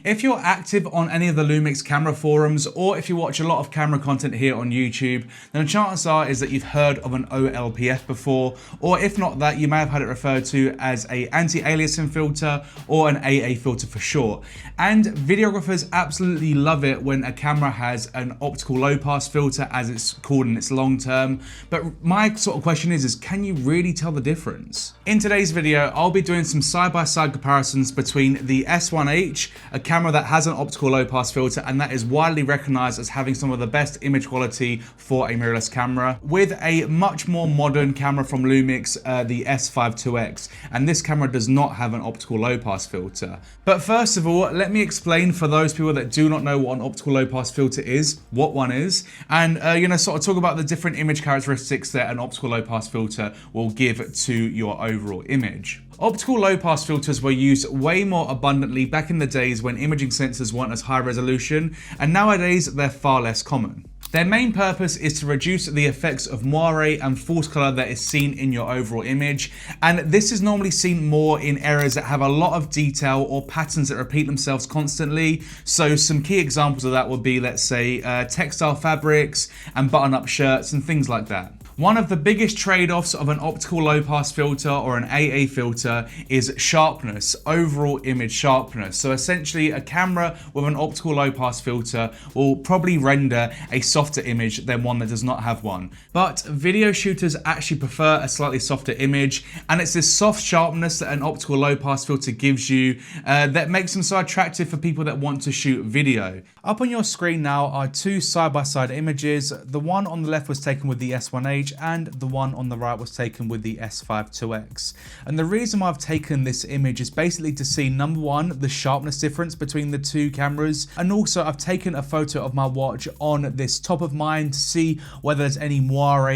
If you're active on any of the Lumix camera forums, or if you watch a lot of camera content here on YouTube, then the chances are is that you've heard of an OLPF before, or if not that, you may have had it referred to as a anti-aliasing filter or an AA filter for short. And videographers absolutely love it when a camera has an optical low pass filter, as it's called in its long term. But my sort of question is can you really tell the difference? In today's video, I'll be doing some side-by-side comparisons between the S1H, a camera that has an optical low pass filter and that is widely recognized as having some of the best image quality for a mirrorless camera, with a much more modern camera from Lumix, the S5IIX, and this camera does not have an optical low pass filter. But first of all, let me explain for those people that do not know what an optical low pass filter is, what one is, and sort of talk about the different image characteristics that an optical low pass filter will give to your overall image. Optical low pass filters were used way more abundantly back in the days when imaging sensors weren't as high resolution, and nowadays they're far less common. Their main purpose is to reduce the effects of moire and false color that is seen in your overall image, and this is normally seen more in areas that have a lot of detail or patterns that repeat themselves constantly. So some key examples of that would be, let's say, textile fabrics and button-up shirts and things like that. One of the biggest trade-offs of an optical low pass filter or an AA filter is sharpness, overall image sharpness. So essentially a camera with an optical low pass filter will probably render a softer image than one that does not have one. But video shooters actually prefer a slightly softer image, and it's this soft sharpness that an optical low pass filter gives you that makes them so attractive for people that want to shoot video. Up on your screen now are two side-by-side images. The one on the left was taken with the S1H and the one on the right was taken with the S5IIX. And the reason why I've taken this image is basically to see, number one, the sharpness difference between the two cameras, and also I've taken a photo of my watch on this top of mine to see whether there's any moire,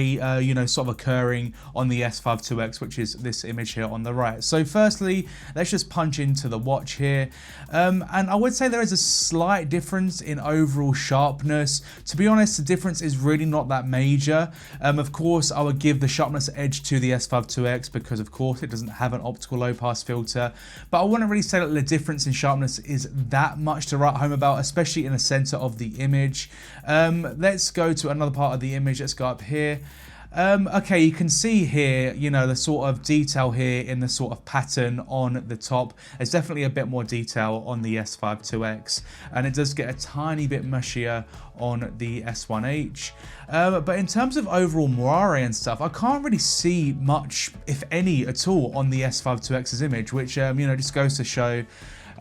sort of occurring on the S5IIX, which is this image here on the right. So firstly, let's just punch into the watch here. And I would say there is a slight difference in overall sharpness. To be honest, the difference is really not that major. Of course, I would give the sharpness edge to the S5IIX because of course it doesn't have an optical low pass filter, but I wouldn't really say that the difference in sharpness is that much to write home about, especially in the center of the image. Let's go to another part of the image. Let's go up here. Okay, you can see here, the sort of detail here in the sort of pattern on the top. There's definitely a bit more detail on the S5IIX, and it does get a tiny bit mushier on the S1H. But in terms of overall moire and stuff, I can't really see much, if any, at all on the S5IIX's image, which, just goes to show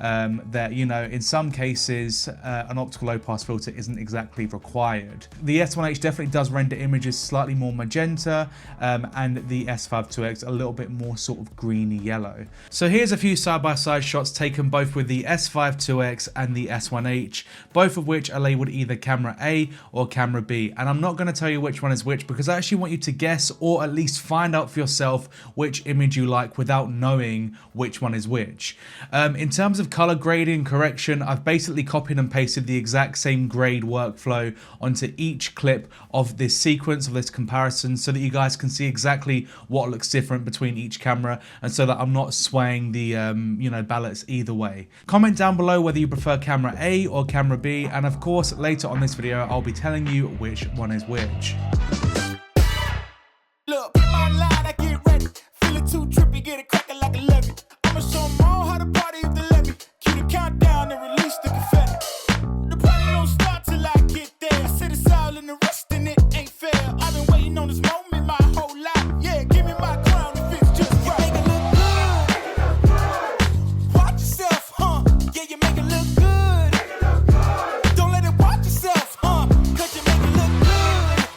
that, in some cases, an optical low pass filter isn't exactly required. The S1H definitely does render images slightly more magenta, and the S5IIX a little bit more sort of greeny yellow. So here's a few side-by-side shots taken both with the S5IIX and the S1H, both of which are labeled either camera A or camera B. And I'm not going to tell you which one is which because I actually want you to guess, or at least find out for yourself, which image you like without knowing which one is which. In terms of color grading and correction, I've basically copied and pasted the exact same grade workflow onto each clip of this sequence, of this comparison, so that you guys can see exactly what looks different between each camera, and so that I'm not swaying the ballots either way. Comment down below whether you prefer camera A or camera B, and of course later on this video I'll be telling you which one is which. Look, my line, I get ready. Feeling too trippy, get it cracking like a levy. I'ma show them all how to party if they let me. Keep the countdown and release the confetti. The party don't start till I get there. Sit us all in the rest and it ain't fair. I've been waiting on this moment my whole life. Yeah, give me my crown if it's just right. You make it look good. Watch yourself, huh? Yeah, you make it look good. Don't let it watch yourself, huh? Cause you make it look good.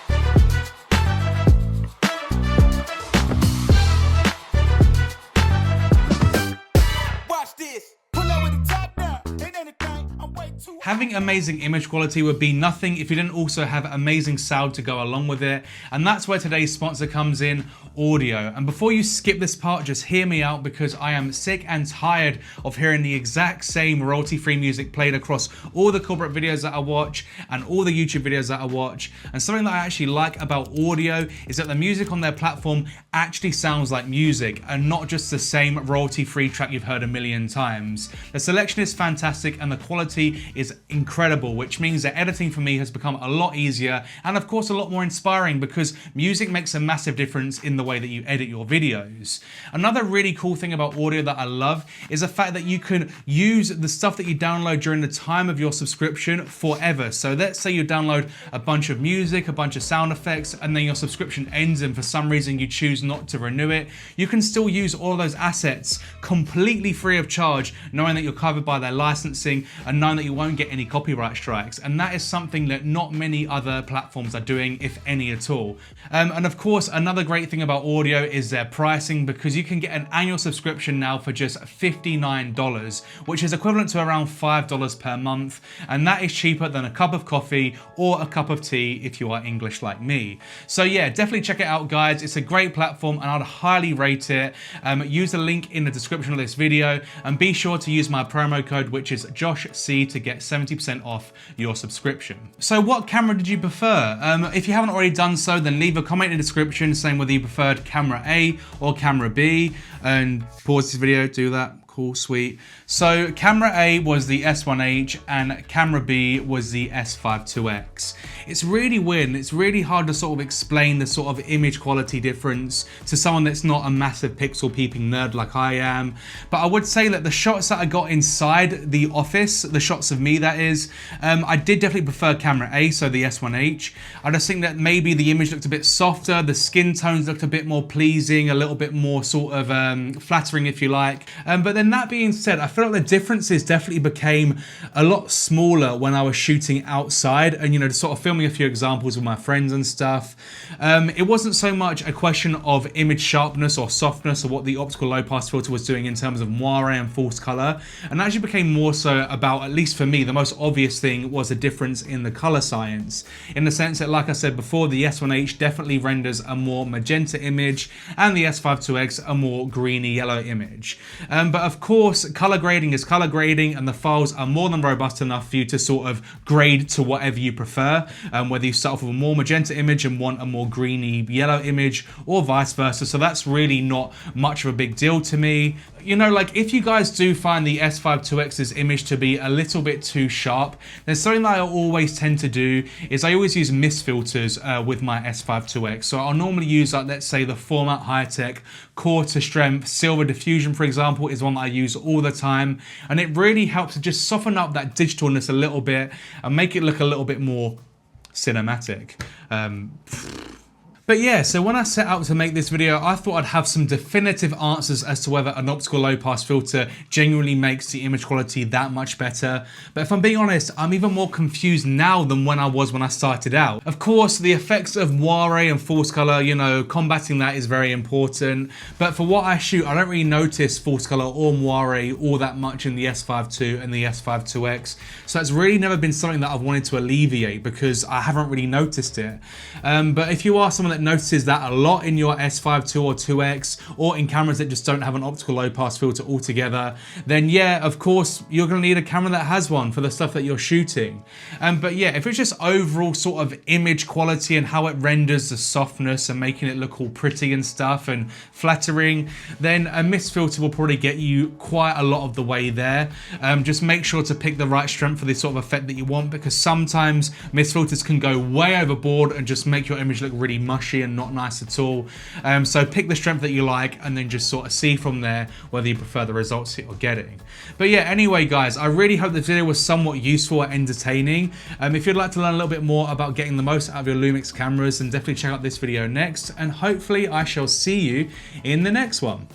Watch this. Pull up with the top down. Ain't anything. I'm way too Having amazing image quality would be nothing if you didn't also have amazing sound to go along with it, and that's where today's sponsor comes in, audio. And before you skip this part, just hear me out, because I am sick and tired of hearing the exact same royalty-free music played across all the corporate videos that I watch and all the YouTube videos that I watch. And something that I actually like about audio is that the music on their platform actually sounds like music and not just the same royalty-free track you've heard a million times. The selection is fantastic and the quality is incredible, which means that editing for me has become a lot easier and of course a lot more inspiring, because music makes a massive difference in the way that you edit your videos. Another really cool thing about audio that I love is the fact that you can use the stuff that you download during the time of your subscription forever. So let's say you download a bunch of music, a bunch of sound effects, and then your subscription ends and for some reason you choose not to renew it. You can still use all those assets completely free of charge, knowing that you're covered by their licensing and knowing that you won't get any copyright strikes. And that is something that not many other platforms are doing, if any at all. And of course, another great thing about audio is their pricing, because you can get an annual subscription now for just $59, which is equivalent to around $5 per month. And that is cheaper than a cup of coffee or a cup of tea if you are English like me. So yeah, definitely check it out, guys. It's a great platform and I'd highly rate it. Use the link in the description of this video and be sure to use my promo code, which is JoshC, to get 70% off your subscription. So what camera did you prefer? If you haven't already done so, then leave a comment in the description saying whether you preferred camera A or camera B, and pause this video, do that. Cool, sweet. So camera A was the S1H and camera B was the S5IIX. It's really weird and it's really hard to sort of explain the sort of image quality difference to someone that's not a massive pixel peeping nerd like I am. But I would say that the shots that I got inside the office, the shots of me that is, I did definitely prefer camera A, so the S1H. I just think that maybe the image looked a bit softer, the skin tones looked a bit more pleasing, a little bit more sort of flattering if you like. But then that being said, I feel like the differences definitely became a lot smaller when I was shooting outside and, you know, sort of filming a few examples with my friends and stuff. It wasn't so much a question of image sharpness or softness or what the optical low pass filter was doing in terms of moire and false color, and actually became more so about, at least for me, the most obvious thing was a difference in the color science, in the sense that, like I said before, the S1H definitely renders a more magenta image and the S5IIX a more greeny yellow image. But of course, color grading is color grading, and the files are more than robust enough for you to sort of grade to whatever you prefer, whether you start off with a more magenta image and want a more greeny yellow image, or vice versa. So that's really not much of a big deal to me. You know, like if you guys do find the S5IIX's image to be a little bit too sharp, then something that I always tend to do is I always use mist filters with my S5IIX. So I'll normally use, like, let's say the Format High-Tech Core to Strength Silver Diffusion, for example, is one that I use all the time, and it really helps to just soften up that digitalness a little bit and make it look a little bit more cinematic. But yeah, so when I set out to make this video, I thought I'd have some definitive answers as to whether an optical low pass filter genuinely makes the image quality that much better. But if I'm being honest, I'm even more confused now than when I was when I started out. Of course, the effects of moire and false color, you know, combating that is very important. But for what I shoot, I don't really notice false color or moire all that much in the S5II and the S5IIX. So it's really never been something that I've wanted to alleviate because I haven't really noticed it. But if you are someone that notices that a lot in your S5II or 2X, or in cameras that just don't have an optical low pass filter altogether, then yeah, of course, you're gonna need a camera that has one for the stuff that you're shooting. But yeah, if it's just overall sort of image quality and how it renders the softness and making it look all pretty and stuff and flattering, then a mist filter will probably get you quite a lot of the way there. Just make sure to pick the right strength for the sort of effect that you want, because sometimes mist filters can go way overboard and just make your image look really mushy and not nice at all. So pick the strength that you like and then just sort of see from there whether you prefer the results that you're getting. But yeah, anyway guys, I really hope this video was somewhat useful and entertaining. If you'd like to learn a little bit more about getting the most out of your Lumix cameras, then definitely check out this video next, and hopefully I shall see you in the next one.